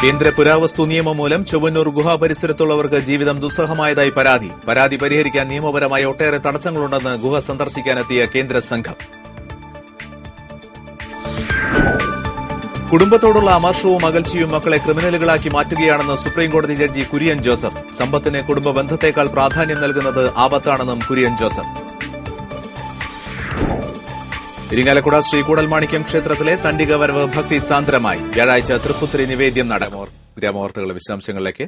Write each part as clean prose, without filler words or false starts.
കേന്ദ്ര പുരാവസ്തു നിയമം മൂലം ചൊവ്വന്നൂർ ഗുഹാ പരിസരത്തുള്ളവർക്ക് ജീവിതം ദുസ്സഹമായതായി പരാതി പരിഹരിക്കാൻ നിയമപരമായ ഒട്ടേറെ തടസ്സങ്ങളുണ്ടെന്ന് ഗുഹ സന്ദർശിക്കാനെത്തിയ കേന്ദ്ര സംഘം. കുടുംബത്തോടുള്ള അമർഷവും അകൽച്ചയും മക്കളെ ക്രിമിനലുകളാക്കി മാറ്റുകയാണെന്ന് സുപ്രീംകോടതി ജഡ്ജി കുര്യൻ ജോസഫ്. സമ്പത്തിന് കുടുംബ ബന്ധത്തേക്കാൾ പ്രാധാന്യം നൽകുന്നത് ആപത്താണെന്നും കുര്യൻ ജോസഫ്. ഇരിങ്ങാലക്കുട ശ്രീ കൂടൽമാണിക്യം ക്ഷേത്രത്തിലെ തണ്ടിക വരവ് ഭക്തി സാന്ദ്രമായി. വ്യാഴാഴ്ച തൃപ്പുത്തിരി നിവേദ്യം നടക്കും. ഗ്രാമവാർത്തകളുടെ വിശദാംശങ്ങളിലേക്ക്.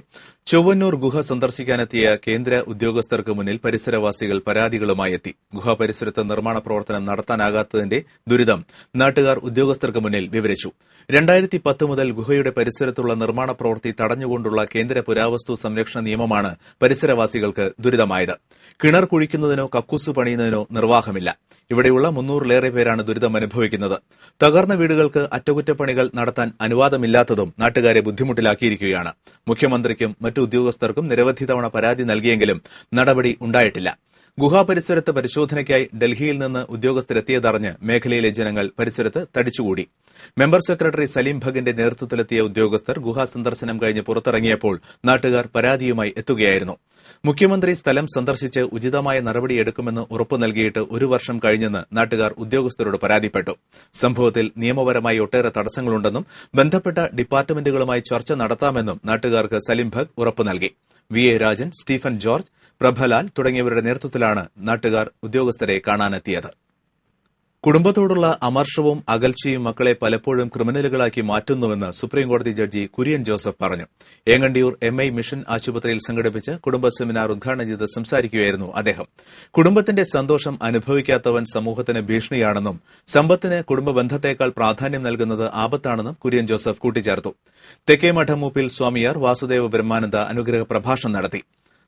ചൊവ്വന്നൂർ ഗുഹ സന്ദർശിക്കാനെത്തിയ കേന്ദ്ര ഉദ്യോഗസ്ഥർക്ക് മുന്നിൽ പരിസരവാസികൾ പരാതികളുമായി എത്തി. ഗുഹ പരിസരത്ത് നിർമ്മാണ പ്രവർത്തനം നടത്താനാകാത്തതിന്റെ ദുരിതം നാട്ടുകാർ ഉദ്യോഗസ്ഥർക്ക് മുന്നിൽ വിവരിച്ചു. 2010 മുതൽ ഗുഹയുടെ പരിസരത്തുള്ള നിർമ്മാണ പ്രവൃത്തി തടഞ്ഞുകൊണ്ടുള്ള കേന്ദ്ര പുരാവസ്തു സംരക്ഷണ നിയമമാണ് പരിസരവാസികൾക്ക് ദുരിതമായത്. കിണർ കുഴിക്കുന്നതിനോ കക്കൂസ് പണിയുന്നതിനോ നിർവാഹമില്ല. ഇവിടെയുള്ള 300-ലേറെ പേരാണ് ദുരിതം അനുഭവിക്കുന്നത്. തകർന്ന വീടുകൾക്ക് അറ്റകുറ്റപ്പണികൾ നടത്താൻ അനുവാദമില്ലാത്തതും നാട്ടുകാരെ ബുദ്ധിമുട്ടിലാക്കിയിരിക്കുകയാണ്. മുഖ്യമന്ത്രിക്കും മറ്റു ഉദ്യോഗസ്ഥർക്കും നിരവധി തവണ പരാതി നൽകിയെങ്കിലും നടപടി ഉണ്ടായിട്ടില്ല. ഗുഹാ പരിസരത്ത് പരിശോധനയ്ക്കായി ഡൽഹിയിൽ നിന്ന് ഉദ്യോഗസ്ഥരെത്തിയതറിഞ്ഞ് മേഖലയിലെ ജനങ്ങൾ പരിസരത്ത് തടിച്ചുകൂടി. മെമ്പർ സെക്രട്ടറി സലീം ഭഗിന്റെ നേതൃത്വത്തിലെത്തിയ ഉദ്യോഗസ്ഥർ ഗുഹാ സന്ദർശനം കഴിഞ്ഞ് പുറത്തിറങ്ങിയപ്പോൾ നാട്ടുകാർ പരാതിയുമായി എത്തുകയായിരുന്നു. മുഖ്യമന്ത്രി സ്ഥലം സന്ദർശിച്ച് ഉചിതമായ നടപടിയെടുക്കുമെന്ന് ഉറപ്പു നൽകിയിട്ട് 1 വർഷം കഴിഞ്ഞെന്ന് നാട്ടുകാർ ഉദ്യോഗസ്ഥരോട് പരാതിപ്പെട്ടു. സംഭവത്തിൽ നിയമപരമായി ഒട്ടേറെ തടസ്സങ്ങളുണ്ടെന്നും ബന്ധപ്പെട്ട ഡിപ്പാർട്ട്മെന്റുകളുമായി ചർച്ച നടത്താമെന്നും നാട്ടുകാർക്ക് സലീം ഭഗ് ഉറപ്പു നൽകി. വി.എ. രാജൻ, സ്റ്റീഫൻ ജോർജ്, പ്രഭലാൽ തുടങ്ങിയവരുടെ നേതൃത്വത്തിലാണ് നാട്ടുകാർ ഉദ്യോഗസ്ഥരെ കാണാനെത്തിയത്. കുടുംബത്തോടുള്ള അമർഷവും അകൽച്ചയും മക്കളെ പലപ്പോഴും ക്രിമിനലുകളാക്കി മാറ്റുന്നുവെന്ന് സുപ്രീംകോടതി ജഡ്ജി കുര്യൻ ജോസഫ് പറഞ്ഞു. ഏങ്ങണ്ടിയൂർ എം.ഐ. മിഷൻ ആശുപത്രിയിൽ സംഘടിപ്പിച്ച കുടുംബ സെമിനാർ ഉദ്ഘാടനം ചെയ്ത് സംസാരിക്കുകയായിരുന്നു അദ്ദേഹം. കുടുംബത്തിന്റെ സന്തോഷം അനുഭവിക്കാത്തവൻ സമൂഹത്തിന് ഭീഷണിയാണെന്നും സമ്പത്തിന് കുടുംബ ബന്ധത്തേക്കാൾ പ്രാധാന്യം നൽകുന്നത് ആപത്താണെന്നും കുര്യൻ ജോസഫ് കൂട്ടിച്ചേർത്തു. തെക്കേമഠം മൂപ്പിൽ സ്വാമിയാർ വാസുദേവ ബ്രഹ്മാനന്ദ അനുഗ്രഹ പ്രഭാഷണം നടത്തി.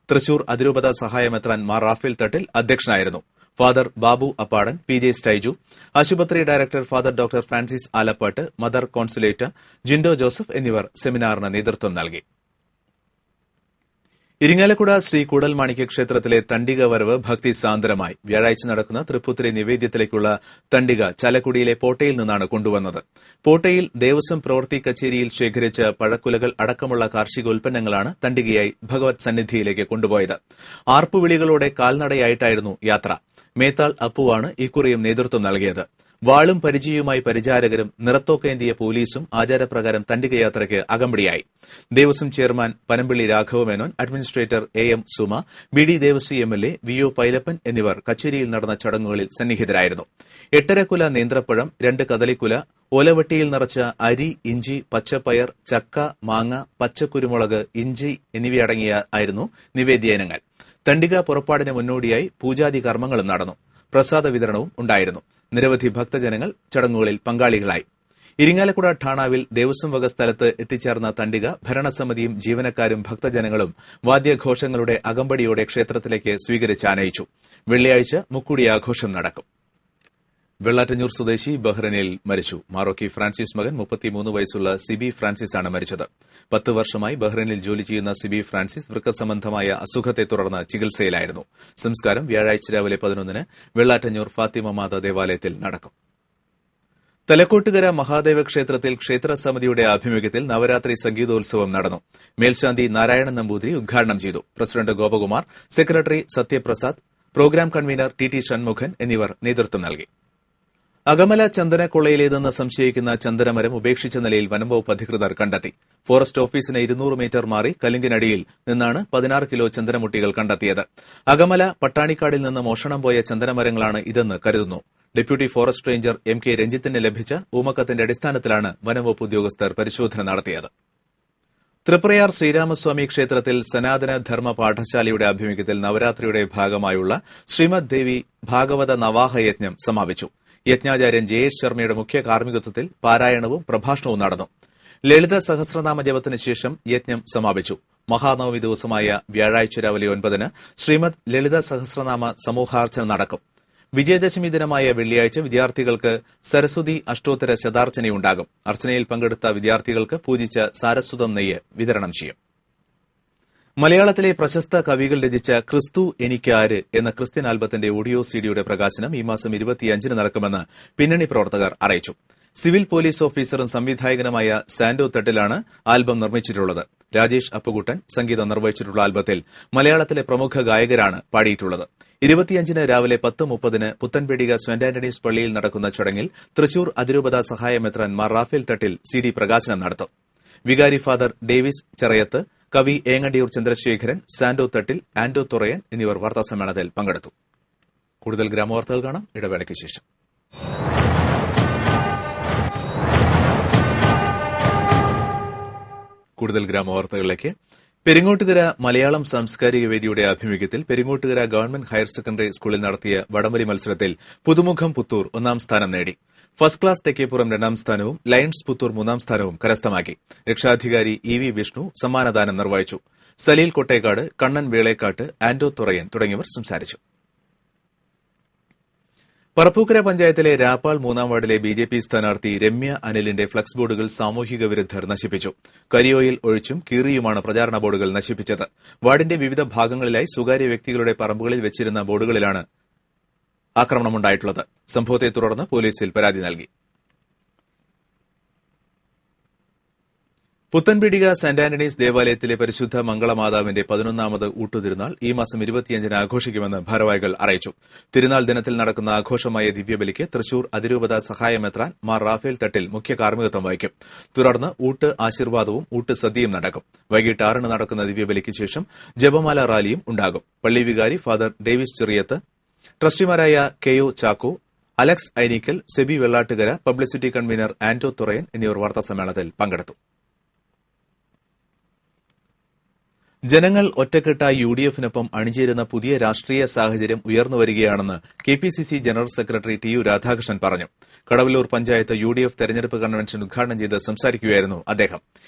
തൃശൂർ അതിരൂപത സഹായമെത്രാൻ മാർ റാഫേൽ തട്ടിൽ അധ്യക്ഷനായിരുന്നു. Father Babu Appadan, P J. സ്റ്റൈജു, ആശുപത്രി director father doctor Francis Alappatt, mother Consolata Jindo Joseph എന്നിവർ സെമിനാറിന് നേതൃത്വം നൽകി. ഇരിങ്ങാലക്കുട ശ്രീ കൂടൽമാണിക്യ ക്ഷേത്രത്തിലെ തണ്ടിക വരവ് ഭക്തി സാന്ദ്രമായി. വ്യാഴാഴ്ച നടക്കുന്ന തൃപ്പുത്തിരി നിവേദ്യത്തിലേക്കുള്ള തണ്ടിക ചാലക്കുടിയിലെ പോട്ടയിൽ നിന്നാണ് കൊണ്ടുവന്നത്. പോട്ടയിൽ ദേവസ്വം പ്രവൃത്തി കച്ചേരിയിൽ ശേഖരിച്ച പഴക്കുലകൾ അടക്കമുള്ള കാർഷികോൽപ്പന്നങ്ങളാണ് തണ്ടികയായി ഭഗവത് സന്നിധിയിലേക്ക് കൊണ്ടുപോയത്. ആർപ്പുവിളികളോടെ കാൽനടയായിട്ടായിരുന്നു യാത്ര. മേത്താൾ അപ്പുവാണ് ഇക്കുറിയും നേതൃത്വം നൽകിയത്. വാളും പരിചയവുമായി പരിചാരകരും നിറത്തോക്കേന്തിയ പോലീസും ആചാരപ്രകാരം തണ്ടികയാത്രയ്ക്ക് അകമ്പടിയായി. Devaswom chairman Panampilly Raghavamenon, administrator A M. Suma, B D. Devaswom MLA. V O. Pailappan എന്നിവർ കച്ചേരിയിൽ നടന്ന ചടങ്ങുകളിൽ സന്നിഹിതരായിരുന്നു. 8.5 കുല നേന്ത്രപ്പഴം, 2 കദളിക്കുല, ഓലവട്ടിയിൽ നിറച്ച അരി, ഇഞ്ചി, പച്ചപ്പയർ, ചക്ക, മാങ്ങ, പച്ചക്കുരുമുളക്, ഇഞ്ചി എന്നിവയടങ്ങിയായിരുന്നു നിവേദ്യയിനങ്ങൾ. തണ്ടിക പുറപ്പാടിന് മുന്നോടിയായി പൂജാതി കർമ്മങ്ങളും നടന്നു. പ്രസാദ വിതരണവും ഉണ്ടായിരുന്നു. നിരവധി ഭക്തജനങ്ങൾ ചടങ്ങുകളിൽ പങ്കാളികളായി. ഇരിങ്ങാലക്കുട ഠാണാവിൽ ദേവസ്വം വക സ്ഥലത്ത് എത്തിച്ചേർന്ന തണ്ടിക ഭരണസമിതിയും ജീവനക്കാരും ഭക്തജനങ്ങളും വാദ്യഘോഷങ്ങളുടെ അകമ്പടിയോടെ ക്ഷേത്രത്തിലേക്ക് സ്വീകരിച്ചാനയിച്ചു. വെള്ളിയാഴ്ച മുക്കുടി ആഘോഷം നടക്കും. വെള്ളാറ്റഞ്ഞൂർ സ്വദേശി ബഹ്റൈനിൽ മരിച്ചു. മാറോക്കി ഫ്രാൻസിസ് മകൻ 33 വയസ്സുള്ള സിബി ഫ്രാൻസിസാണ് മരിച്ചത്. 10 വർഷമായി ബഹ്റൈനിൽ ജോലി ചെയ്യുന്ന സിബി ഫ്രാൻസിസ് വൃക്കസംബന്ധമായ അസുഖത്തെ തുടർന്ന് ചികിത്സയിലായിരുന്നു. സംസ്കാരം വ്യാഴാഴ്ച രാവിലെ 11-ന് വെള്ളാറ്റഞ്ഞൂർ ഫാത്തിമ മാത ദേവാലയത്തിൽ നടക്കും. തലക്കോട്ടുകര മഹാദേവ ക്ഷേത്രത്തിൽ ക്ഷേത്ര സമിതിയുടെ ആഭിമുഖ്യത്തിൽ നവരാത്രി സംഗീതോത്സവം നടന്നു. മേൽശാന്തി നാരായണൻ നമ്പൂതിരി ഉദ്ഘാടനം ചെയ്തു. President Gopakumar, secretary Sathyaprasad, programme convener T T. Shanmukhan എന്നിവർ നേതൃത്വം നൽകി. അകമല ചന്ദനക്കൊള്ളയിലേതെന്ന് സംശയിക്കുന്ന ചന്ദനമരം ഉപേക്ഷിച്ച നിലയിൽ വനംവകുപ്പ് അധികൃതർ കണ്ടെത്തി. ഫോറസ്റ്റ് ഓഫീസിന് 200 മീറ്റർ മാറി കലുങ്കിനടിയിൽ നിന്നാണ് 16 കിലോ ചന്ദനമുട്ടികൾ കണ്ടെത്തിയത്. അകമല പട്ടാണിക്കാടിൽ നിന്ന് മോഷണം പോയ ചന്ദനമരങ്ങളാണ് ഇതെന്ന് കരുതുന്നു. Deputy forest ranger M K രഞ്ജിത്തിന് ലഭിച്ച ഊമക്കത്തിന്റെ അടിസ്ഥാനത്തിലാണ് വനംവകുപ്പ് ഉദ്യോഗസ്ഥർ പരിശോധന നടത്തിയത്. തൃപ്രയാർ ശ്രീരാമസ്വാമി ക്ഷേത്രത്തിൽ സനാതന ധർമ്മ പാഠശാലയുടെ ആഭിമുഖ്യത്തിൽ നവരാത്രിയുടെ ഭാഗമായുള്ള ശ്രീമദ് ദേവി ഭാഗവത നവാഹയജ്ഞം സമാപിച്ചു. യജ്ഞാചാര്യൻ ജയേഷ് ശർമ്മയുടെ മുഖ്യ കാർമ്മികത്വത്തിൽ പാരായണവും പ്രഭാഷണവും നടന്നു. ലളിത സഹസ്രനാമ ജപത്തിന് ശേഷം യജ്ഞം സമാപിച്ചു. മഹാനവമി ദിവസമായ വ്യാഴാഴ്ച രാവിലെ 9-ന് ശ്രീമദ് ലളിത സഹസ്രനാമ സമൂഹാർച്ചന നടക്കും. വിജയദശമി ദിനമായ വെള്ളിയാഴ്ച വിദ്യാർത്ഥികൾക്ക് സരസ്വതി അഷ്ടോത്തര ശതാർച്ചനയുണ്ടാകും. അർച്ചനയിൽ പങ്കെടുത്ത വിദ്യാർത്ഥികൾക്ക് പൂജിച്ച സാരസ്വതം നെയ്യ് വിതരണം ചെയ്യും. മലയാളത്തിലെ പ്രശസ്ത കവികൾ രചിച്ച ക്രിസ്തു എനിക്ക് ആര് എന്ന ക്രിസ്ത്യൻ ആൽബത്തിന്റെ ഓഡിയോ സിഡിയുടെ പ്രകാശനം ഈ മാസം 25-ന് നടക്കുമെന്ന് പിന്നണി പ്രവർത്തകർ അറിയിച്ചു. സിവിൽ പോലീസ് ഓഫീസറും സംവിധായകനുമായ സാന്റോ തട്ടിലാണ് ആൽബം നിർമ്മിച്ചിട്ടുള്ളത്. രാജേഷ് അപ്പുകുട്ടൻ സംഗീതം നിർവഹിച്ചിട്ടുള്ള ആൽബത്തിൽ മലയാളത്തിലെ പ്രമുഖ ഗായകരാണ് പാടിയിട്ടുള്ളത്. 25-ന് രാവിലെ 10:30 പുത്തൻപേടിക സെന്റ് ആന്റണീസ് പള്ളിയിൽ നടക്കുന്ന ചടങ്ങിൽ തൃശൂർ അതിരൂപത സഹായമെത്രാൻ മാർ റാഫേൽ തട്ടിൽ CD പ്രകാശനം നടത്തും. വികാരി ഫാദർ ഡേവിസ് ചെറയത്ത്, കവി ഏങ്ങണ്ടിയൂർ ചന്ദ്രശേഖരൻ, സാന്റോ തട്ടിൽ, ആന്റോ തുറയൻ എന്നിവർ വാർത്താസമ്മേളനത്തിൽ പങ്കെടുത്തു. കൂടുതൽ ഗ്രാമവാർത്തകൾ കാണാം ഇടവേളയ്ക്ക് ശേഷം. കൂടുതൽ ഗ്രാമവാർത്തകളിലേക്ക്. പെരിങ്ങോട്ടുകര മലയാളം സാംസ്കാരിക വേദിയുടെ ആഭിമുഖ്യത്തിൽ പെരിങ്ങോട്ടുകര ഗവൺമെന്റ് ഹയർ സെക്കൻഡറി സ്കൂളിൽ നടത്തിയ വടംവലി മത്സരത്തിൽ പുതുമുഖം പുത്തൂർ 1ാം സ്ഥാനം നേടി. ഫസ്റ്റ് ക്ലാസ് തെക്കേപ്പുറം 2ാം സ്ഥാനവും ലയൺസ് പുത്തൂർ 3ാം സ്ഥാനവും കരസ്ഥമാക്കി. രക്ഷാധികാരി EV വിഷ്ണു സമ്മാനദാനം നിർവഹിച്ചു. സലീൽ കൊട്ടേക്കാട്, കണ്ണൻ വേളേക്കാട്ട്, ആന്റോ തുറയൻ തുടങ്ങിയവർ സംസാരിച്ചു. പറപ്പൂക്കര പഞ്ചായത്തിലെ രാപ്പാൾ 3ാം വാർഡിലെ BJP സ്ഥാനാർത്ഥി രമ്യ അനിലിന്റെ ഫ്ലക്സ് ബോർഡുകൾ സാമൂഹിക വിരുദ്ധർ നശിപ്പിച്ചു. കരിയോയിൽ ഒഴിച്ചും കീറിയുമാണ് പ്രചാരണ ബോർഡുകൾ നശിപ്പിച്ചത്. വാർഡിന്റെ വിവിധ ഭാഗങ്ങളിലായി സ്വകാര്യ വ്യക്തികളുടെ പറമ്പുകളിൽ വെച്ചിരുന്ന ബോർഡുകളിലാണ് ആക്രമണമുണ്ടായിട്ടുള്ളത്. സംഭവത്തെ തുടർന്ന് പോലീസിൽ പരാതി നൽകി. പുത്തൻപീടിക സെന്റ് ആന്റണീസ് ദേവാലയത്തിലെ പരിശുദ്ധ മംഗളമാതാവിന്റെ 11ാമത് ഊട്ടുതിരുനാൾ ഈ മാസം 25-ന് ആഘോഷിക്കുമെന്ന് ഭാരവാഹികൾ അറിയിച്ചു. തിരുനാൾ ദിനത്തിൽ നടക്കുന്ന ആഘോഷമായ ദിവ്യബലിക്ക് തൃശൂർ അതിരൂപത സഹായമെത്രാൻ മാർ റാഫേൽ തട്ടിൽ മുഖ്യ കാർമ്മികത്വം വഹിക്കും. തുടർന്ന് ഊട്ട് ആശീർവാദവും ഊട്ട് സദ്യയും നടക്കും. വൈകിട്ട് 6-ന് നടക്കുന്ന ദിവ്യബലിക്ക് ശേഷം ജപമാല റാലിയും ഉണ്ടാകും. പള്ളി വികാരി ഫാദർ ഡേവിസ് ചെറിയത്ത്, ട്രസ്റ്റിമാരായ KO Chacko, Alex Ainikkal, Sebi Vellattukara, publicity convener Anto Thurayan എന്നിവർ വാർത്താസമ്മേളനത്തിൽ പങ്കെടുത്തു. ജനങ്ങൾ ഒറ്റക്കെട്ടായി UDF-നൊപ്പം അണിചേരുന്ന പുതിയ രാഷ്ട്രീയ സാഹചര്യം ഉയർന്നുവരികയാണെന്ന് KPCC general secretary TU Radhakrishnan പറഞ്ഞു. കടവല്ലൂർ പഞ്ചായത്ത് UDF തെരഞ്ഞെടുപ്പ് കൺവെൻഷൻ ഉദ്ഘാടനം ചെയ്ത് സംസാരിക്കുകയായിരുന്നു അദ്ദേഹം.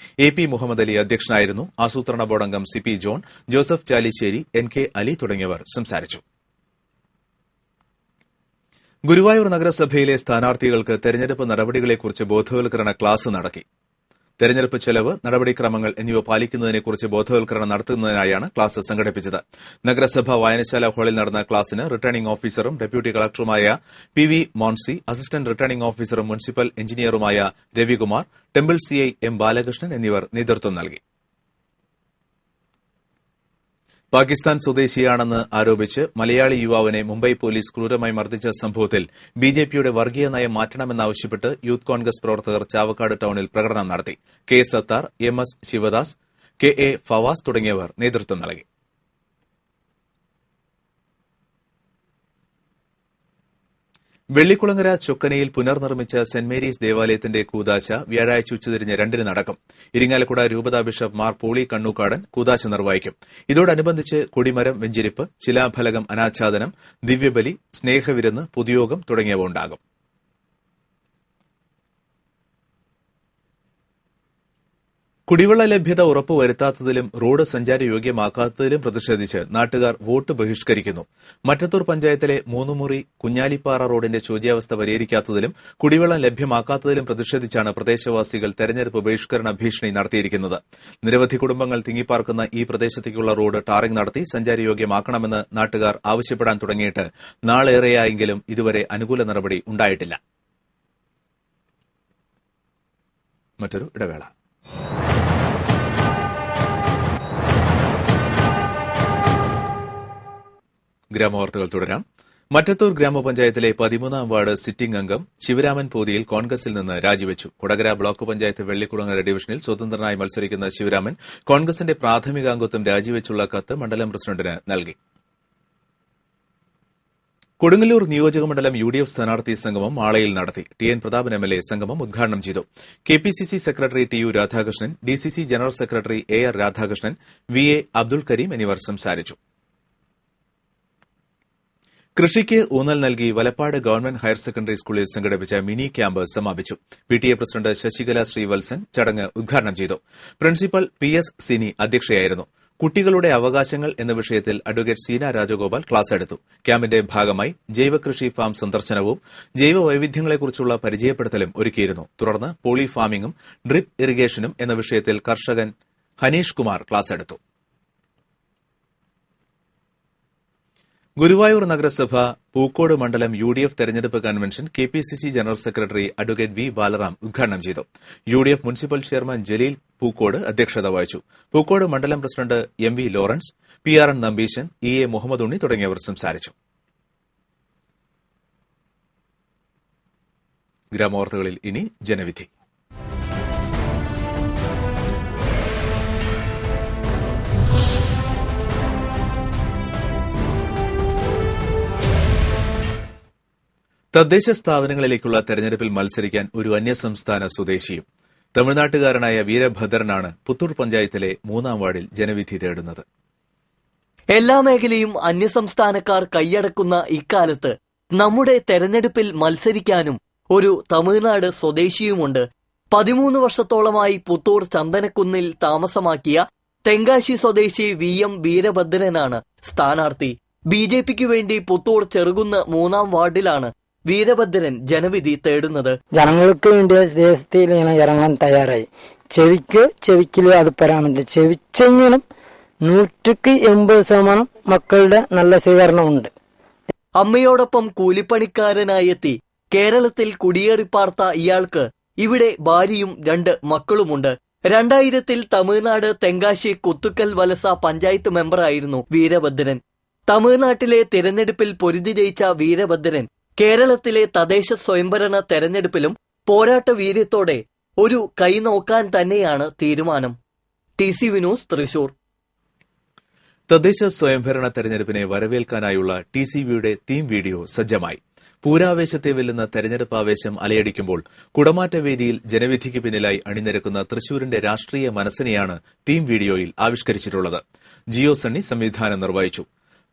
AP മുഹമ്മദ് അലി അധ്യക്ഷനായിരുന്നു. ആസൂത്രണ ബോർഡ് അംഗം CP John, Joseph Chalissery, NK Ali തുടങ്ങിയവർ സംസാരിച്ചു. ഗുരുവായൂർ നഗരസഭയിലെ സ്ഥാനാർത്ഥികൾക്ക് തെരഞ്ഞെടുപ്പ് നടപടികളെക്കുറിച്ച് ബോധവൽക്കരണ ക്ലാസ് നടത്തി. തെരഞ്ഞെടുപ്പ് ചെലവ്, നടപടിക്രമങ്ങൾ എന്നിവ പാലിക്കുന്നതിനെക്കുറിച്ച് ബോധവൽക്കരണം നടത്തുന്നതിനായാണ് ക്ലാസ് സംഘടിപ്പിച്ചത്. നഗരസഭ വായനശാല ഹാളിൽ നടന്ന ക്ലാസിന് റിട്ടേണിംഗ് ഓഫീസറും ഡെപ്യൂട്ടി കളക്ടറുമായ PV മോൻസി, അസിസ്റ്റന്റ് റിട്ടേണിംഗ് ഓഫീസറും മുനിസിപ്പൽ എഞ്ചിനീയറുമായ Ravikumar, temple CI M Balakrishnan എന്നിവർ നേതൃത്വം നൽകി. പാകിസ്ഥാൻ സ്വദേശിയാണെന്ന് ആരോപിച്ച് മലയാളി യുവാവിനെ മുംബൈ പോലീസ് ക്രൂരമായി മർദ്ദിച്ച സംഭവത്തിൽ BJPയുടെ വർഗീയ നയം മാറ്റണമെന്നാവശ്യപ്പെട്ട് യൂത്ത് കോൺഗ്രസ് പ്രവർത്തകർ ചാവക്കാട് ടൌണിൽ പ്രകടനം നടത്തി. K Sattar, MS Sivadas, KA Fawaz തുടങ്ങിയവർ നേതൃത്വം നൽകി. വെള്ളിക്കുളങ്ങര ചൊക്കനയിൽ പുനർനിർമ്മിച്ച സെന്റ് മേരീസ് ദേവാലയത്തിന്റെ കൂദാശ വ്യാഴാഴ്ച ഉച്ചതിരിഞ്ഞ് 2-ന് നടക്കും. ഇരിങ്ങാലക്കുട രൂപതാ ബിഷപ്പ് മാർ പോളി കണ്ണൂക്കാടൻ കൂദാശ നിർവഹിക്കും. ഇതോടനുബന്ധിച്ച് കൊടിമരം വെഞ്ചരിപ്പ്, ശിലാഫലകം അനാച്ഛാദനം, ദിവ്യബലി, സ്നേഹവിരുന്ന്, പൊതുയോഗം തുടങ്ങിയവ ഉണ്ടാകും. കുടിവെള്ള ലഭ്യത ഉറപ്പുവരുത്താത്തതിലും റോഡ് സഞ്ചാരയോഗ്യമാക്കാത്തതിലും പ്രതിഷേധിച്ച് നാട്ടുകാർ വോട്ട് ബഹിഷ്കരിക്കുന്നു. മറ്റത്തൂർ പഞ്ചായത്തിലെ 3 മുറി കുഞ്ഞാലിപ്പാറ റോഡിന്റെ ശോച്യാവസ്ഥ പരിഹരിക്കാത്തതിലും കുടിവെള്ളം ലഭ്യമാക്കാത്തതിലും പ്രതിഷേധിച്ചാണ് പ്രദേശവാസികൾ തെരഞ്ഞെടുപ്പ് ബഹിഷ്കരണ ഭീഷണി നടത്തിയിരിക്കുന്നത്. നിരവധി കുടുംബങ്ങൾ തിങ്ങിപ്പാർക്കുന്ന ഈ പ്രദേശത്തേക്കുള്ള റോഡ് ടാറിംഗ് നടത്തി സഞ്ചാരയോഗ്യമാക്കണമെന്ന് നാട്ടുകാർ ആവശ്യപ്പെടാൻ തുടങ്ങിയിട്ട് നാളേറെയായെങ്കിലും ഇതുവരെ അനുകൂല നടപടി ഉണ്ടായിട്ടില്ല. മറ്റൊരു ഇടവേള. ഗ്രാമവാർത്തകൾ തുടരാം. മറ്റത്തൂർ ഗ്രാമപഞ്ചായത്തിലെ 13ാം വാർഡ് സിറ്റിംഗ് അംഗം ശിവരാമൻ പോതിയിൽ കോൺഗ്രസിൽ നിന്ന് രാജിവെച്ചു. കൊടകര ബ്ലോക്ക് പഞ്ചായത്ത് വെള്ളിക്കുളങ്ങര ഡിവിഷനിൽ സ്വതന്ത്രനായി മത്സരിക്കുന്ന ശിവരാമൻ കോൺഗ്രസിന്റെ പ്രാഥമികാംഗത്വം രാജിവെച്ചുള്ള കത്ത് മണ്ഡലം പ്രസിഡന്റിന് നൽകി. കൊടുങ്ങല്ലൂർ നിയോജകമണ്ഡലം UDF സ്ഥാനാർത്ഥി സംഗമം മാളയിൽ നടത്തി. TN പ്രതാപൻ MLA സംഗമം ഉദ്ഘാടനം ചെയ്തു. KPCC secretary TU Radhakrishnan, DCC general secretary AR Radhakrishnan, VA Abdul Kareem എന്നിവർ സംസാരിച്ചു. കൃഷിക്ക് ഊന്നൽ നൽകി വലപ്പാട് ഗവൺമെന്റ് ഹയർ സെക്കൻഡറി സ്കൂളിൽ സംഘടിപ്പിച്ച മിനി ക്യാമ്പ് സമാപിച്ചു. PTA പ്രസിഡന്റ് ശശികല ശ്രീവത്സൻ ചടങ്ങ് ഉദ്ഘാടനം ചെയ്തു. പ്രിൻസിപ്പൽ PS സിനി അധ്യക്ഷയായിരുന്നു. കുട്ടികളുടെ അവകാശങ്ങൾ എന്ന വിഷയത്തിൽ അഡ്വക്കേറ്റ് സീന രാജഗോപാൽ ക്ലാസ് എടുത്തു. ക്യാമ്പിന്റെ ഭാഗമായി ജൈവകൃഷി ഫാം സന്ദർശനവും ജൈവ വൈവിധ്യങ്ങളെക്കുറിച്ചുള്ള പരിചയപ്പെടുത്തലും ഒരുക്കിയിരുന്നു. തുടർന്ന് പോളി ഫാമിംഗും ഡ്രിപ്പ് ഇറിഗേഷനും എന്ന വിഷയത്തിൽ കർഷകൻ ഹനീഷ് കുമാർ ക്ലാസ് എടുത്തു. ഗുരുവായൂർ നഗരസഭ പൂക്കോട് മണ്ഡലം UDF തെരഞ്ഞെടുപ്പ് convention KPCC general secretary advocate V Balaram ഉദ്ഘാടനം ചെയ്തു. UDF municipal chairman Jaleel Pookode അധ്യക്ഷത വഹിച്ചു. പൂക്കോട് മണ്ഡലം president MV Lawrence, PRN Nambeesan, EA Muhammad Unni തുടങ്ങിയവർ സംസാരിച്ചു. ഗ്രാമവാർത്തകളിൽ ഇനി ജനവിധി. തദ്ദേശ സ്ഥാപനങ്ങളിലേക്കുള്ള തെരഞ്ഞെടുപ്പിൽ മത്സരിക്കാൻ ഒരു അന്യസംസ്ഥാന സ്വദേശിയും തമിഴ്നാട്ടുകാരനായ വീരഭദ്രനാണ് പുത്തൂർ പഞ്ചായത്തിലെ 3-ാം വാർഡിൽ ജനവിധി തേടുന്നത്. എല്ലാ മേഖലയും അന്യസംസ്ഥാനക്കാർ കൈയടക്കുന്ന ഇക്കാലത്ത് നമ്മുടെ തെരഞ്ഞെടുപ്പിൽ മത്സരിക്കാനും ഒരു തമിഴ്നാട് സ്വദേശിയുമുണ്ട്. 13 വർഷത്തോളമായി പുത്തൂർ ചന്ദനക്കുന്നിൽ താമസമാക്കിയ തെങ്കാശി സ്വദേശി VM വീരഭദ്രനാണ് സ്ഥാനാർത്ഥി. BJPക്ക് വേണ്ടി പുത്തൂർ ചെറുകുന്ന് 3-ാം വാർഡിലാണ് വീരഭദ്രൻ ജനവിധി തേടുന്നത്. ജനങ്ങൾക്ക് വേണ്ടി ദേശത്തിൽ ഇങ്ങനെ ഇറങ്ങാൻ തയ്യാറായി. ചെവിക്കില് അത് പറയാൻ പറ്റില്ല. ചെവിച്ചെങ്കിലും 180% മക്കളുടെ നല്ല സ്വീകരണമുണ്ട്. അമ്മയോടൊപ്പം കൂലിപ്പണിക്കാരനായി എത്തി കേരളത്തിൽ കുടിയേറിപ്പാർത്ത ഇയാൾക്ക് ഇവിടെ ഭാര്യയും 2 മക്കളുമുണ്ട്. 2000-ൽ തമിഴ്നാട് തെങ്കാശി കുത്തുക്കൽ വലസ പഞ്ചായത്ത് മെമ്പറായിരുന്നു വീരഭദ്രൻ. തമിഴ്നാട്ടിലെ തിരഞ്ഞെടുപ്പിൽ പൊരുതി ജയിച്ച വീരഭദ്രൻ കേരളത്തിലെ തദ്ദേശ സ്വയംഭരണ തെരഞ്ഞെടുപ്പിലും പോരാട്ട വീര്യത്തോടെ ഒരു കൈ നോക്കാൻ തന്നെയാണ് തീരുമാനം. TCV news, Thrissur. തദ്ദേശ സ്വയംഭരണ തെരഞ്ഞെടുപ്പിനെ വരവേൽക്കാനായുള്ള TCVയുടെ തീം വീഡിയോ സജ്ജമായി. പൂരാവേശത്തെ വെല്ലുന്ന തെരഞ്ഞെടുപ്പ് ആവേശം അലയടിക്കുമ്പോൾ കുടമാറ്റ വേദിയിൽ ജനവിധിക്ക് പിന്നിലായി അണിനിരക്കുന്ന തൃശൂരിന്റെ രാഷ്ട്രീയ മനസ്സിനെയാണ് തീം വീഡിയോയിൽ ആവിഷ്കരിച്ചിട്ടുള്ളത്. ജിയോ സണ്ണി സംവിധാനം നിർവഹിച്ചു.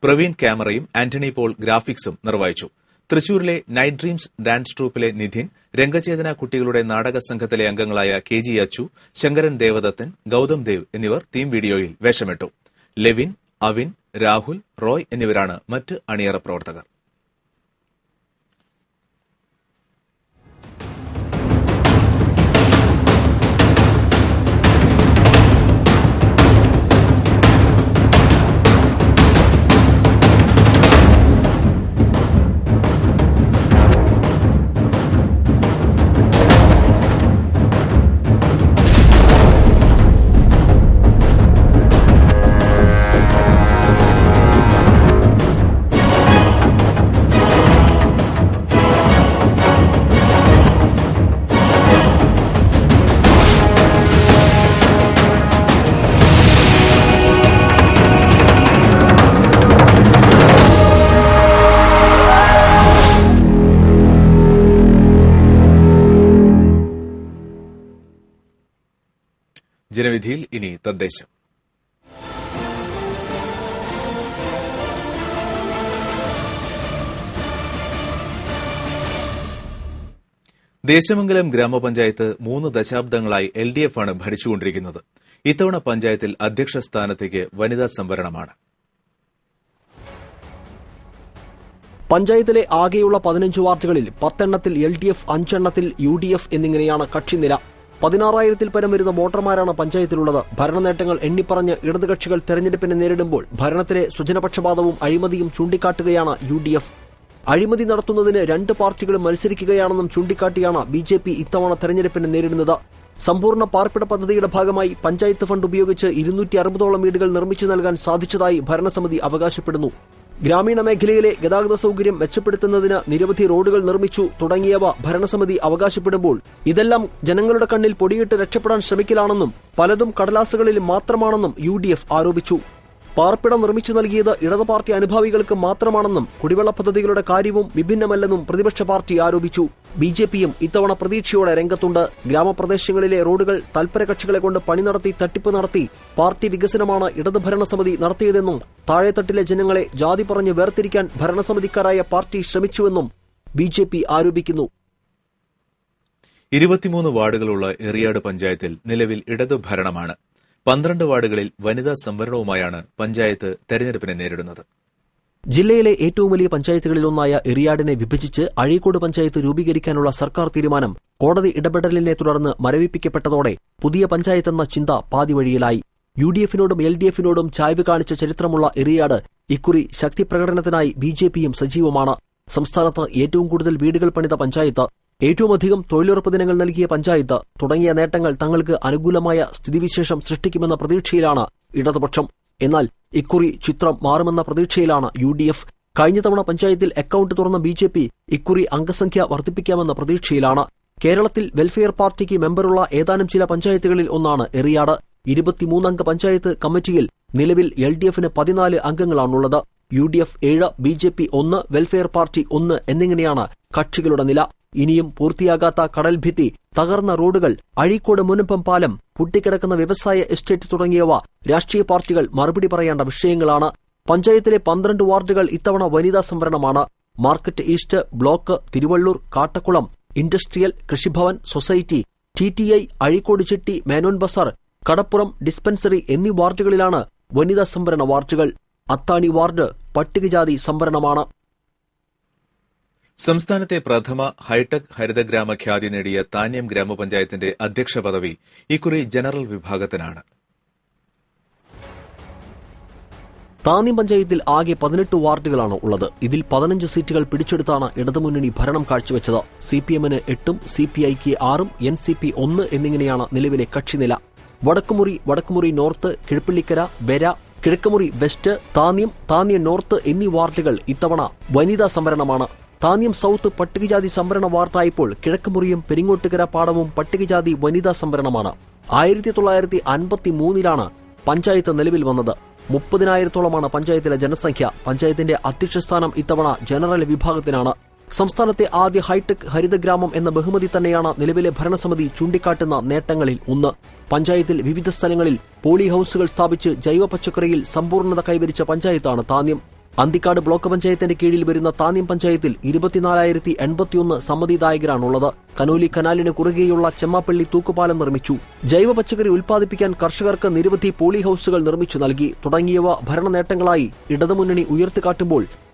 പ്രവീൺ ക്യാമറയും ആന്റണി പോൾ ഗ്രാഫിക്സും നിർവഹിച്ചു. തൃശൂരിലെ night dreams dance ട്രൂപ്പിലെ Nidhin, Rangachethana കുട്ടികളുടെ നാടക സംഘത്തിലെ അംഗങ്ങളായ KG അച്ചു, ശങ്കരൻ ദേവദത്തൻ, ഗൌതം ദേവ് എന്നിവർ തീം വീഡിയോയിൽ വേഷമിട്ടു. ലെവിൻ, അവിൻ, രാഹുൽ, റോയ് എന്നിവരാണ് മറ്റ് അണിയറ പ്രവർത്തകർ. ജനവിധിയിൽ ഇനി തദ്ദേശം. ദേശമംഗലം ഗ്രാമപഞ്ചായത്ത് 3 ദശാബ്ദങ്ങളായി LDF ആണ് ഭരിച്ചുകൊണ്ടിരിക്കുന്നത്. ഇത്തവണ പഞ്ചായത്തിൽ അധ്യക്ഷ സ്ഥാനത്തേക്ക് വനിതാ സംവരണമാണ്. പഞ്ചായത്തിലെ ആകെയുള്ള 15 വാർഡുകളിൽ 10 എണ്ണത്തിൽ LDF, 5 എണ്ണത്തിൽ UDF എന്നിങ്ങനെയാണ് കക്ഷിനില. 16,000-ൽ പരം വരുന്ന വോട്ടർമാരാണ് പഞ്ചായത്തിലുള്ളത്. ഭരണനേട്ടങ്ങൾ എണ്ണിപ്പറഞ്ഞ് ഇടതുകക്ഷികൾ തെരഞ്ഞെടുപ്പിനെ നേരിടുമ്പോൾ ഭരണത്തിലെ സ്വജനപക്ഷപാതവും അഴിമതിയും ചൂണ്ടിക്കാട്ടുകയാണ് UDF. അഴിമതി നടത്തുന്നതിന് 2 പാർട്ടികളും മത്സരിക്കുകയാണെന്നും ചൂണ്ടിക്കാട്ടിയാണ് BJP ഇത്തവണ തെരഞ്ഞെടുപ്പിനെ നേരിടുന്നത്. സമ്പൂർണ്ണ പാർപ്പിട പദ്ധതിയുടെ ഭാഗമായി പഞ്ചായത്ത് ഫണ്ട് ഉപയോഗിച്ച് 260ഓളം വീടുകൾ നിർമ്മിച്ചു നൽകാൻ സാധിച്ചതായി ഭരണസമിതി അവകാശപ്പെടുന്നു. ഗ്രാമീണ മേഖലയിലെ ഗതാഗത സൌകര്യം മെച്ചപ്പെടുത്തുന്നതിന് നിരവധി റോഡുകൾ നിർമ്മിച്ചു തുടങ്ങിയവ ഭരണസമിതി അവകാശപ്പെടുമ്പോൾ ഇതെല്ലാം ജനങ്ങളുടെ കണ്ണിൽ പൊടിയിട്ട് രക്ഷപ്പെടാൻ ശ്രമിക്കലാണെന്നും പലതും കടലാസുകളിൽ മാത്രമാണെന്നും UDF ആരോപിച്ചു. പാർപ്പിടം നിർമ്മിച്ചു നൽകിയത് ഇടത് പാർട്ടി അനുഭാവികൾക്ക് മാത്രമാണെന്നും കുടിവെള്ള പദ്ധതികളുടെ കാര്യവും വിഭിന്നമല്ലെന്നും പ്രതിപക്ഷ പാർട്ടി ആരോപിച്ചു. BJPയും ഇത്തവണ പ്രതീക്ഷയോടെ രംഗത്തുണ്ട്. ഗ്രാമപ്രദേശങ്ങളിലെ റോഡുകൾ തൽപര കക്ഷികളെ കൊണ്ട് പണി നടത്തി തട്ടിപ്പ് നടത്തി പാർട്ടി വികസനമാണ് ഇടത് ഭരണസമിതി നടത്തിയതെന്നും താഴെത്തട്ടിലെ ജനങ്ങളെ ജാതി പറഞ്ഞ് വേർതിരിക്കാൻ ഭരണസമിതിക്കാരായ പാർട്ടി ശ്രമിച്ചുവെന്നും BJP ആരോപിക്കുന്നു. 23 വാർഡുകളുള്ള എറിയാട് പഞ്ചായത്തിൽ നിലവിൽ ഇടതു ഭരണമാണ്. 12 വാർഡുകളിൽ വനിതാ സംവരണവുമായാണ് പഞ്ചായത്ത് തെരഞ്ഞെടുപ്പിനെ നേരിടുന്നത്. ജില്ലയിലെ ഏറ്റവും വലിയ പഞ്ചായത്തുകളിലൊന്നായ എറിയാടിനെ വിഭജിച്ച് അഴീക്കോട് പഞ്ചായത്ത് രൂപീകരിക്കാനുള്ള സർക്കാർ തീരുമാനം കോടതി ഇടപെടലിനെ തുടർന്ന് മരവിപ്പിക്കപ്പെട്ടതോടെ പുതിയ പഞ്ചായത്തെന്ന ചിന്ത പാതിവഴിയിലായി. UDF-നോടും LDF-നോടും ചായ്വ് കാണിച്ച ചരിത്രമുള്ള എറിയാട് ഇക്കുറി ശക്തി പ്രകടനത്തിനായി BJP-യും സജീവമാണ്. സംസ്ഥാനത്ത് ഏറ്റവും കൂടുതൽ വീടുകൾ പണിത പഞ്ചായത്ത്, ഏറ്റവുമധികം തൊഴിലുറപ്പ് ദിനങ്ങൾ നൽകിയ പഞ്ചായത്ത് തുടങ്ങിയ നേട്ടങ്ങൾ തങ്ങൾക്ക് അനുകൂലമായ സ്ഥിതിവിശേഷം സൃഷ്ടിക്കുമെന്ന പ്രതീക്ഷയിലാണ് ഇടതുപക്ഷം. എന്നാൽ ഇക്കുറി ചിത്രം മാറുമെന്ന പ്രതീക്ഷയിലാണ് UDF. കഴിഞ്ഞ തവണ പഞ്ചായത്തിൽ അക്കൌണ്ട് തുറന്ന BJP ഇക്കുറി അംഗസംഖ്യ വർദ്ധിപ്പിക്കാമെന്ന പ്രതീക്ഷയിലാണ്. കേരളത്തിൽ വെൽഫെയർ പാർട്ടിക്ക് മെമ്പറുള്ള ഏതാനും ചില പഞ്ചായത്തുകളിൽ ഒന്നാണ് എറിയാട്. 23 അംഗ പഞ്ചായത്ത് കമ്മിറ്റിയിൽ നിലവിൽ LDF-ന് 14 അംഗങ്ങളാണുള്ളത്. UDF 7, BJP 1, വെൽഫെയർ പാർട്ടി 1 എന്നിങ്ങനെയാണ് കക്ഷികളുടെ നില. ഇനിയും പൂർത്തിയാകാത്ത കടൽഭിത്തി, തകർന്ന റോഡുകൾ, അഴീക്കോട് മുനമ്പം പാലം, പൊട്ടിക്കിടക്കുന്ന വ്യവസായ എസ്റ്റേറ്റ് തുടങ്ങിയവ രാഷ്ട്രീയ പാർട്ടികൾ മറുപടി പറയേണ്ട വിഷയങ്ങളാണ്. പഞ്ചായത്തിലെ 12 വാർഡുകൾ ഇത്തവണ വനിതാ സംവരണമാണ്. Market east, block, Thiruvallur, Kattakulam, industrial, Krishibhavan, society, TTI, Azhikode Chetti, Menon bazaar, Kadappuram, dispensary എന്നീ വാർഡുകളിലാണ് വനിതാ സംവരണ വാർഡുകൾ. അത്താണി വാർഡ് പട്ടികജാതി സംവരണമാണ്. സംസ്ഥാനത്തെ പ്രഥമ ഹൈടെക് ഹരിതഗ്രാമ ഖ്യാതി നേടിയ താന്യം ഗ്രാമപഞ്ചായത്തിന്റെ അധ്യക്ഷ പദവി ഇക്കുറി ജനറൽ വിഭാഗത്തിനാണ്. താന്യം പഞ്ചായത്തിൽ ആകെ 18 വാർഡുകളാണ് ഉള്ളത്. ഇതിൽ 15 സീറ്റുകൾ പിടിച്ചെടുത്താണ് ഇടതുമുന്നണി ഭരണം കാഴ്ചവെച്ചത്. CPM-ന് 8, CPI-ക്ക് 6, NCP 1 എന്നിങ്ങനെയാണ് നിലവിലെ കക്ഷിനില. Vadakkumuri north, Kizhappillikkara, Bera, Kizhakkumuri west, Thanyam north എന്നീ വാർഡുകൾ ഇത്തവണ വനിതാ സംവരണമാണ്. താന്യം സൌത്ത് പട്ടികജാതി സംവരണ വാർഡായപ്പോൾ കിഴക്കുമുറിയും പെരിങ്ങോട്ടുകര പാടവും പട്ടികജാതി വനിതാ സംവരണമാണ്. 1953-ലാണ് പഞ്ചായത്ത് നിലവിൽ വന്നത്. 30,000-ഓളമാണ് പഞ്ചായത്തിലെ ജനസംഖ്യ. പഞ്ചായത്തിന്റെ അധ്യക്ഷ സ്ഥാനം ഇത്തവണ ജനറൽ വിഭാഗത്തിനാണ്. സംസ്ഥാനത്തെ ആദ്യ ഹൈടെക് ഹരിതഗ്രാമം എന്ന ബഹുമതി തന്നെയാണ് നിലവിലെ ഭരണസമിതി ചൂണ്ടിക്കാട്ടുന്ന നേട്ടങ്ങളിൽ ഒന്ന്. പഞ്ചായത്തിൽ വിവിധ സ്ഥലങ്ങളിൽ പോളി ഹൌസുകൾ സ്ഥാപിച്ച് ജൈവ പച്ചക്കറിയിൽ സമ്പൂർണ്ണത കൈവരിച്ച പഞ്ചായത്താണ് താന്യം. അന്തിക്കാട് ബ്ലോക്ക് പഞ്ചായത്തിന്റെ കീഴിൽ വരുന്ന താന്യം പഞ്ചായത്തിൽ 24,081 സമ്മതിദായകരാണുള്ളത്. കനോലി കനാലിന് കുറുകെയുള്ള ചെമ്മാപ്പള്ളി തൂക്കുപാലം നിർമ്മിച്ചു. ജൈവ പച്ചക്കറി ഉൽപ്പാദിപ്പിക്കാൻ കർഷകർക്ക് നിരവധി പോളി ഹൌസുകൾ നിർമ്മിച്ചു നൽകി. തുടങ്ങിയവ ഭരണനേട്ടങ്ങളായി ഇടതുമുന്നണി ഉയർത്തിക്കാട്ടുമ്പോൾ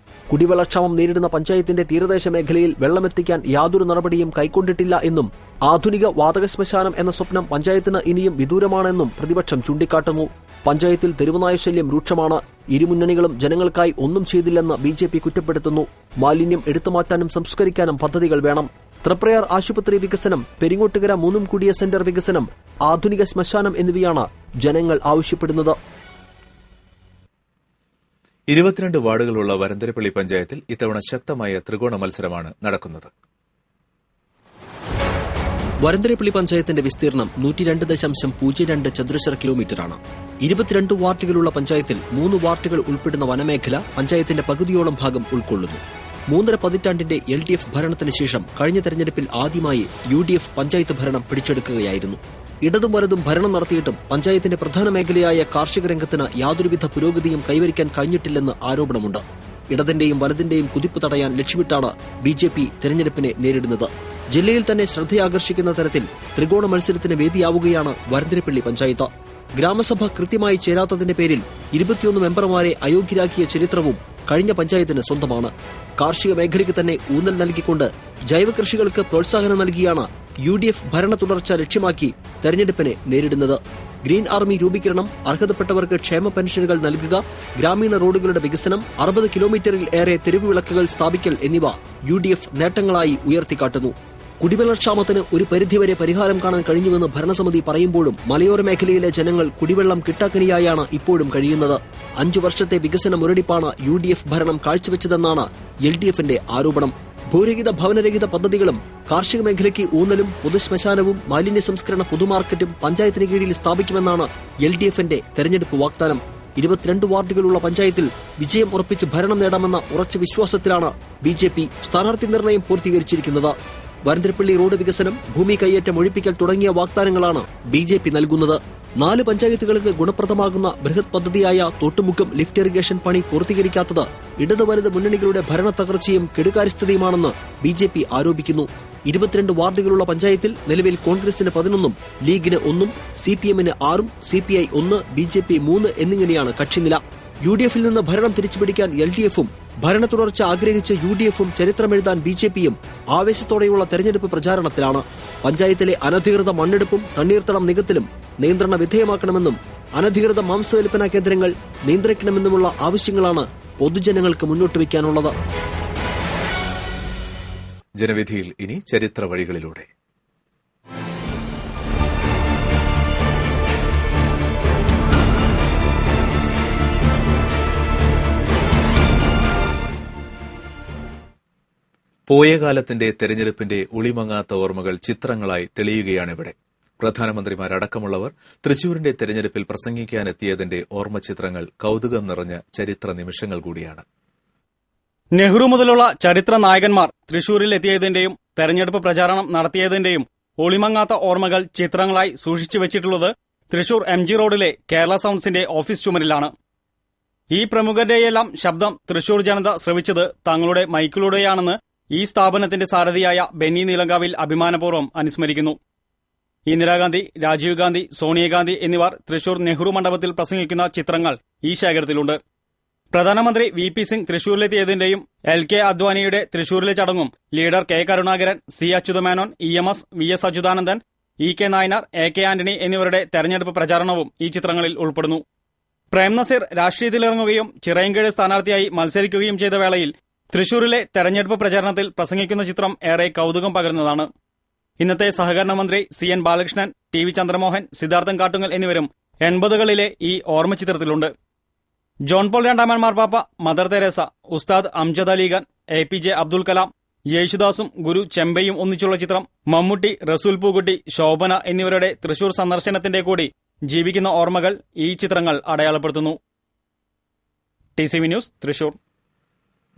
കുടിവെള്ളക്ഷാമം നേരിടുന്ന പഞ്ചായത്തിന്റെ തീരദേശ മേഖലയിൽ വെള്ളമെത്തിക്കാൻ യാതൊരു നടപടിയും കൈക്കൊണ്ടിട്ടില്ല എന്നും ആധുനിക വാതക ശ്മശാനം എന്ന സ്വപ്നം പഞ്ചായത്തിന് ഇനിയും വിദൂരമാണെന്നും പ്രതിപക്ഷം ചൂണ്ടിക്കാട്ടുന്നു. പഞ്ചായത്തിൽ തെരുവുനായ ശല്യം രൂക്ഷമാണ്. ഇരുമുന്നണികളും ജനങ്ങൾക്കായി ഒന്നും ചെയ്തില്ലെന്ന് BJP കുറ്റപ്പെടുത്തുന്നു. മാലിന്യം എടുത്തുമാറ്റാനും സംസ്കരിക്കാനും പദ്ധതികൾ വേണം. തൃപ്രയാർ ആശുപത്രി വികസനം, പെരിങ്ങോട്ടുകര 3 കൂടിയ സെന്റർ വികസനം, ആധുനിക ശ്മശാനം എന്നിവയാണ് ജനങ്ങൾ ആവശ്യപ്പെടുന്നത്. 22 വാർഡുകളുള്ള വരന്തരപ്പള്ളി പഞ്ചായത്തിൽ ഇത്തവണ ശക്തമായ ത്രികോണ മത്സരമാണ് നടക്കുന്നത്. വരന്തരപ്പള്ളി പഞ്ചായത്തിന്റെ വിസ്തീർണം 102.02 ചതുരശ്ര കിലോമീറ്ററാണ്. 22 വാർഡുകളുള്ള പഞ്ചായത്തിൽ 3 വാർഡുകൾ ഉൾപ്പെടുന്ന വനമേഖല പഞ്ചായത്തിന്റെ പകുതിയോളം ഭാഗം ഉൾക്കൊള്ളുന്നു. 3.5 പതിറ്റാണ്ടിന്റെ LDF ഭരണത്തിന് ശേഷം കഴിഞ്ഞ തെരഞ്ഞെടുപ്പിൽ ആദ്യമായി UDF പഞ്ചായത്ത് ഭരണം പിടിച്ചെടുക്കുകയായിരുന്നു. ഇടതും വലതും ഭരണം നടത്തിയിട്ടും പഞ്ചായത്തിന്റെ പ്രധാന മേഖലയായ കാർഷിക രംഗത്തിന് യാതൊരുവിധ പുരോഗതിയും കൈവരിക്കാൻ കഴിഞ്ഞിട്ടില്ലെന്ന് ആരോപണമുണ്ട്. ഇടതിന്റെയും വലതിന്റെയും കുതിപ്പ് തടയാൻ ലക്ഷ്യമിട്ടാണ് BJP തെരഞ്ഞെടുപ്പിനെ നേരിടുന്നത്. ജില്ലയിൽ തന്നെ ശ്രദ്ധയാകർഷിക്കുന്ന തരത്തിൽ ത്രികോണ മത്സരത്തിന് വേദിയാവുകയാണ് വരന്തരപ്പള്ളി പഞ്ചായത്ത്. ഗ്രാമസഭ കൃത്യമായി ചേരാത്തതിന്റെ പേരിൽ 21 മെമ്പർമാരെ അയോഗ്യരാക്കിയ ചരിത്രവും കഴിഞ്ഞ പഞ്ചായത്തിന് സ്വന്തമാണ്. കാർഷിക മേഖലയ്ക്ക് തന്നെ ഊന്നൽ നൽകിക്കൊണ്ട് ജൈവകൃഷികൾക്ക് പ്രോത്സാഹനം നൽകിയാണ് UDF ഭരണ തുടർച്ച ലക്ഷ്യമാക്കി തെരഞ്ഞെടുപ്പിനെ നേരിടുന്നത്. ഗ്രീൻ ആർമി രൂപീകരണം, അർഹതപ്പെട്ടവർക്ക് ക്ഷേമ പെൻഷനുകൾ നൽകുക, ഗ്രാമീണ റോഡുകളുടെ വികസനം, 60 കിലോമീറ്ററിൽ ഏറെ തെരുവ് വിളക്കുകൾ സ്ഥാപിക്കൽ എന്നിവ UDF നേട്ടങ്ങളായി ഉയർത്തിക്കാട്ടുന്നു. കുടിവെള്ളക്ഷാമത്തിന് ഒരു പരിധിവരെ പരിഹാരം കാണാൻ കഴിഞ്ഞുവെന്ന് ഭരണസമിതി പറയുമ്പോഴും മലയോര മേഖലയിലെ ജനങ്ങൾ കുടിവെള്ളം കിട്ടാക്കനിയായാണ് ഇപ്പോഴും കഴിയുന്നത്. 5 വർഷത്തെ വികസന മുരടിപ്പാണ് UDF ഭരണം കാഴ്ചവെച്ചതെന്നാണ് LDF-ന്റെ ആരോപണം. ഭൂരഹിത ഭവനരഹിത പദ്ധതികളും കാർഷിക മേഖലയ്ക്ക് ഊന്നലും പൊതുശ്മശാനവും മാലിന്യ സംസ്കരണ പൊതുമാർക്കറ്റും പഞ്ചായത്തിന് കീഴിൽ സ്ഥാപിക്കുമെന്നാണ് LDF-ന്റെ തെരഞ്ഞെടുപ്പ് വാഗ്ദാനം. 22 വാർഡുകളുള്ള പഞ്ചായത്തിൽ വിജയം ഉറപ്പിച്ച് ഭരണം നേടാമെന്ന ഉറച്ച വിശ്വാസത്തിലാണ് BJP സ്ഥാനാർത്ഥി നിർണയം പൂർത്തീകരിച്ചിരിക്കുന്നത്. വരന്തരപ്പള്ളി റോഡ് വികസനം, ഭൂമി കയ്യേറ്റം ഒഴിപ്പിക്കൽ തുടങ്ങിയ വാഗ്ദാനങ്ങളാണ് BJP നൽകുന്നത്. 4 പഞ്ചായത്തുകൾക്ക് ഗുണപ്രദമാകുന്ന ബൃഹത് പദ്ധതിയായ തോട്ടുമുക്കം ലിഫ്റ്റ് ഇറിഗേഷൻ പണി പൂർത്തീകരിക്കാത്തത് ഇടത് വലത് മുന്നണികളുടെ ഭരണ തകർച്ചയും കെടുകാര്യസ്ഥതയുമാണെന്ന് BJP ആരോപിക്കുന്നു. 22 വാർഡുകളുള്ള പഞ്ചായത്തിൽ നിലവിൽ കോൺഗ്രസിന് 11, ലീഗിന് 1, CPM-ന് 6, CPI 1, BJP 3 എന്നിങ്ങനെയാണ് കക്ഷിനില. UDF-ൽ നിന്ന് ഭരണം തിരിച്ചുപിടിക്കാൻ LDF-ഉം ഭരണ തുടർച്ച ആഗ്രഹിച്ച UDF-ഉം ചരിത്രമെഴുതാൻ BJP-യും ആവേശത്തോടെയുള്ള തെരഞ്ഞെടുപ്പ് പ്രചാരണത്തിലാണ്. പഞ്ചായത്തിലെ അനധികൃത മണ്ണെടുപ്പും തണ്ണീർത്തടം നികത്തലും നിയന്ത്രണ വിധേയമാക്കണമെന്നും അനധികൃത മാംസവില്പന കേന്ദ്രങ്ങൾ നിയന്ത്രിക്കണമെന്നുമുള്ള ആവശ്യങ്ങളാണ് പൊതുജനങ്ങൾക്ക് മുന്നോട്ട് വയ്ക്കാനുള്ളത്. ജനവിധിയിൽ ഇനി ചരിത്ര വഴികളിലൂടെ. പോയ കാലത്തിന്റെ തെരഞ്ഞെടുപ്പിന്റെ ഒളിമങ്ങാത്ത ഓർമ്മകൾ ചിത്രങ്ങളായി തെളിയുകയാണിവിടെ. പ്രധാനമന്ത്രിമാരടക്കമുള്ളവർ തൃശൂരിന്റെ തെരഞ്ഞെടുപ്പിൽ പ്രസംഗിക്കാനെത്തിയതിന്റെ ഓർമ്മചിത്രങ്ങൾ കൌതുകം നിറഞ്ഞ ചരിത്ര നിമിഷങ്ങൾ കൂടിയാണ്. നെഹ്റു മുതലുള്ള ചരിത്ര നായകന്മാർ തൃശൂരിലെത്തിയതിന്റെയും തെരഞ്ഞെടുപ്പ് പ്രചാരണം നടത്തിയതിന്റെയും ഒളിമങ്ങാത്ത ഓർമ്മകൾ ചിത്രങ്ങളായി സൂക്ഷിച്ചു വെച്ചിട്ടുള്ളത് തൃശൂർ MG റോഡിലെ കേരള സൗണ്ട്സിന്റെ ഓഫീസ് ചുമരിലാണ്. ഈ പ്രമുഖരുടെയെല്ലാം ശബ്ദം തൃശൂർ ജനത ശ്രവിച്ചത് തങ്ങളുടെ മൈക്കിലൂടെയാണെന്ന് ഈ സ്ഥാപനത്തിന്റെ സാരഥിയായ ബെന്നി നീലങ്കാവിൽ അഭിമാനപൂർവ്വം അനുസ്മരിക്കുന്നു. ഇന്ദിരാഗാന്ധി, രാജീവ് ഗാന്ധി, സോണിയാഗാന്ധി എന്നിവർ തൃശൂർ നെഹ്റു മണ്ഡപത്തിൽ പ്രസംഗിക്കുന്ന ചിത്രങ്ങൾ ഈ ശേഖരത്തിലുണ്ട്. പ്രധാനമന്ത്രി VP സിംഗ് തൃശൂരിലെത്തിയതിന്റെയും LK അദ്വാനിയുടെ തൃശൂരിലെ ചടങ്ങും leader K Karunakaran, C Achutha Menon, EMS, VS Achuthanandan, EK Nayanar, AK Antony എന്നിവരുടെ തെരഞ്ഞെടുപ്പ് പ്രചാരണവും ഈ ചിത്രങ്ങളിൽ ഉൾപ്പെടുന്നു. പ്രേം നസീർ രാഷ്ട്രീയത്തിലിറങ്ങുകയും ചിറയൻകീഴ് സ്ഥാനാർത്ഥിയായി മത്സരിക്കുകയും ചെയ്ത വേളയിൽ തൃശൂരിലെ തെരഞ്ഞെടുപ്പ് പ്രചാരണത്തിൽ പ്രസംഗിക്കുന്ന ചിത്രം ഏറെ കൌതുകം പകരുന്നതാണ്. ഇന്നത്തെ സഹകരണ മന്ത്രി CN ബാലകൃഷ്ണൻ, TV ചന്ദ്രമോഹൻ, സിദ്ധാർത്ഥൻ കാട്ടുങ്ങൽ എന്നിവരും 80കളിലെ ഈ ഓർമ്മചിത്രത്തിലുണ്ട്. ജോൺ പോൾ രണ്ടാമൻ മാർപ്പാപ്പ, മദർ തെരേസ, ഉസ്താദ് അംജദ് അലിഖാൻ, APJ അബ്ദുൽ കലാം, യേശുദാസും ഗുരു ചെമ്പയും ഒന്നിച്ചുള്ള ചിത്രം, മമ്മൂട്ടി, റസൂൽ പൂക്കുട്ടി, ശോഭന എന്നിവരുടെ തൃശൂർ സന്ദർശനത്തിന്റെ കൂടി ജീവിക്കുന്ന ഓർമ്മകൾ ഈ ചിത്രങ്ങൾ അടയാളപ്പെടുത്തുന്നു. TCV news, Thrissur.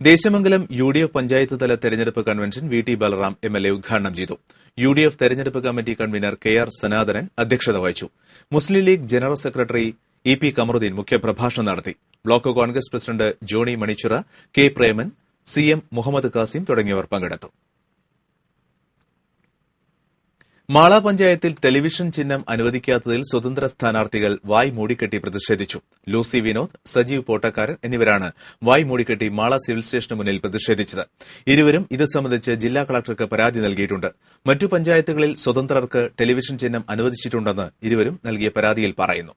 Desamangalam UDF panchayat തല തെരഞ്ഞെടുപ്പ് കൺവെൻഷൻ VT ബലറാം MLA ഉദ്ഘാടനം ചെയ്തു. UDF തെരഞ്ഞെടുപ്പ് കമ്മിറ്റി കൺവീനർ KR സനാതനൻ അധ്യക്ഷത വഹിച്ചു. Muslim League general secretary EP Kamaruddin മുഖ്യപ്രഭാഷണം നടത്തി. Block Congress president Johny Manichira, K Preman, CM Muhammad Kasim തുടങ്ങിയവർ പങ്കെടുത്തു. മാള പഞ്ചായത്തിൽ ടെലിവിഷൻ ചിഹ്നം അനുവദിക്കാത്തതിൽ സ്വതന്ത്ര സ്ഥാനാർത്ഥികൾ വായ് മൂടിക്കെട്ടി പ്രതിഷേധിച്ചു. ലൂസി വിനോദ്, സജീവ് പോട്ടക്കാരൻ എന്നിവരാണ് വായ് മൂടിക്കെട്ടി മാള സിവിൽ സ്റ്റേഷന് മുന്നിൽ പ്രതിഷേധിച്ചത്. ഇരുവരും ഇത് സംബന്ധിച്ച് ജില്ലാ കളക്ടർക്ക് പരാതി നൽകിയിട്ടുണ്ട്. മറ്റു പഞ്ചായത്തുകളിൽ സ്വതന്ത്രർക്ക് ടെലിവിഷൻ ചിഹ്നം അനുവദിച്ചിട്ടുണ്ടെന്ന് ഇരുവരും നൽകിയ പരാതിയിൽ പറയുന്നു.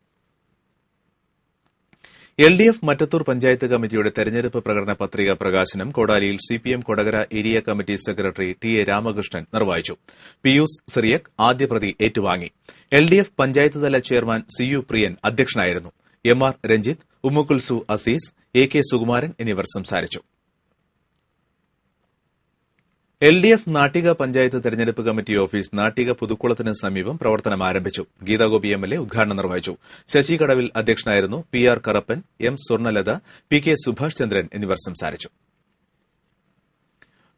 LDF മറ്റത്തൂർ പഞ്ചായത്ത് കമ്മിറ്റിയുടെ തെരഞ്ഞെടുപ്പ് പ്രകടന പത്രിക പ്രകാശനം കോടാലിയിൽ CPM Kodakara area committee secretary TA Ramakrishnan നിർവഹിച്ചു. പിയൂസ് സിറിയക് ആദ്യപ്രതി ഏറ്റുവാങ്ങി. LDF പഞ്ചായത്ത് തല ചെയർമാൻ CU പ്രിയൻ അധ്യക്ഷനായിരുന്നു. MR രഞ്ജിത്ത്, ഉമ്മുക്കുൽസു അസീസ്, AK സുകുമാരൻ എന്നിവർ സംസാരിച്ചു. LDF നാട്ടിക പഞ്ചായത്ത് തെരഞ്ഞെടുപ്പ് കമ്മിറ്റി ഓഫീസ് നാട്ടിക പുതുക്കുളത്തിന് സമീപം പ്രവർത്തനം ആരംഭിച്ചു. ഗീതാഗോപി MLA ഉദ്ഘാടനം നിർവഹിച്ചു. ശശി കടവിൽ അധ്യക്ഷനായിരുന്നു. PR Karappan, M Swarnalatha, PK Subhash ചന്ദ്രൻ എന്നിവർ സംസാരിച്ചു.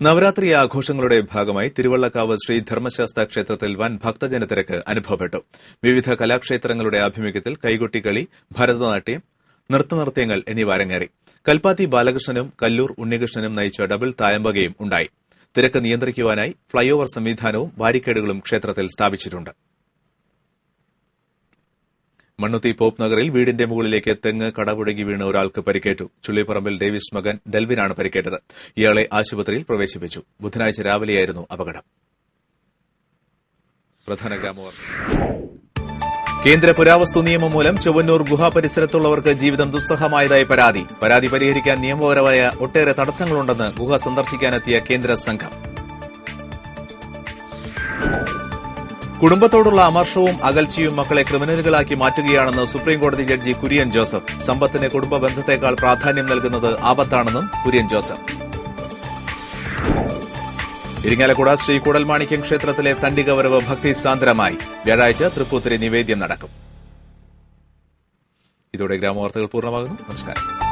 നവരാത്രി ആഘോഷങ്ങളുടെ ഭാഗമായി തിരുവള്ളക്കാവ് ശ്രീ ധർമ്മശാസ്ത്ര ക്ഷേത്രത്തിൽ വൻ ഭക്തജനത്തിരക്ക് അനുഭവപ്പെട്ടു. വിവിധ കലാക്ഷേത്രങ്ങളുടെ ആഭിമുഖ്യത്തിൽ കൈകൊട്ടിക്കളി, ഭരതനാട്യം, നൃത്തനൃത്യങ്ങൾ എന്നിവ അരങ്ങേറി. കൽപ്പാത്തി ബാലകൃഷ്ണനും കല്ലൂർ ഉണ്ണികൃഷ്ണനും നയിച്ച ഡബിൾ തായമ്പകയും ഉണ്ടായി. തിരക്ക് നിയന്ത്രിക്കുവാനായി ഫ്ളൈഓവർ സംവിധാനവും ബാരിക്കേഡുകളും ക്ഷേത്രത്തിൽ സ്ഥാപിച്ചിട്ടുണ്ട്. മണ്ണുത്തി പോപ്പ് നഗറിൽ വീടിന്റെ മുകളിലേക്ക് തെങ്ങ് കടപുഴകി വീണ് ഒരാൾക്ക് പരിക്കേറ്റു. ചുള്ളിപ്പറമ്പിൽ ഡേവിസ് മകൻ ഡെൽവിനാണ് പരിക്കേറ്റത്. ഇയാളെ ആശുപത്രിയിൽ പ്രവേശിപ്പിച്ചു. ബുധനാഴ്ച രാവിലെയായിരുന്നു അപകടം. പ്രധാന ഗ്രാമവാർത്ത. കേന്ദ്ര പുരാവസ്തു നിയമം മൂലം ചൊവ്വന്നൂർ ഗുഹാ പരിസരത്തുള്ളവർക്ക് ജീവിതം ദുസ്സഹമായതായി പരാതി പരിഹരിക്കാൻ നിയമപരമായ ഒട്ടേറെ തടസ്സങ്ങളുണ്ടെന്ന് ഗുഹ സന്ദർശിക്കാനെത്തിയ കേന്ദ്ര സംഘം. കുടുംബത്തോടുള്ള അമർഷവും അകൽച്ചയും മക്കളെ ക്രിമിനലുകളാക്കി മാറ്റുകയാണെന്ന് സുപ്രീംകോടതി ജഡ്ജി കുര്യൻ ജോസഫ്. സമ്പത്തിന് കുടുംബ ബന്ധത്തെക്കാൾ പ്രാധാന്യം നൽകുന്നത് ആപത്താണെന്നും കുര്യൻ ജോസഫ്. ഇരിങ്ങാലക്കുട ശ്രീ കൂടൽമാണിക്യം ക്ഷേത്രത്തിലെ തണ്ടിക വരവ് ഭക്തിസാന്ദ്രമായി. വ്യാഴാഴ്ച തൃപ്പൂത്തിരി നിവേദ്യം നടക്കും. ഇതോടെ ഗ്രാമവാർത്തകൾ പൂർണ്ണമാകുന്നു. നമസ്കാരം.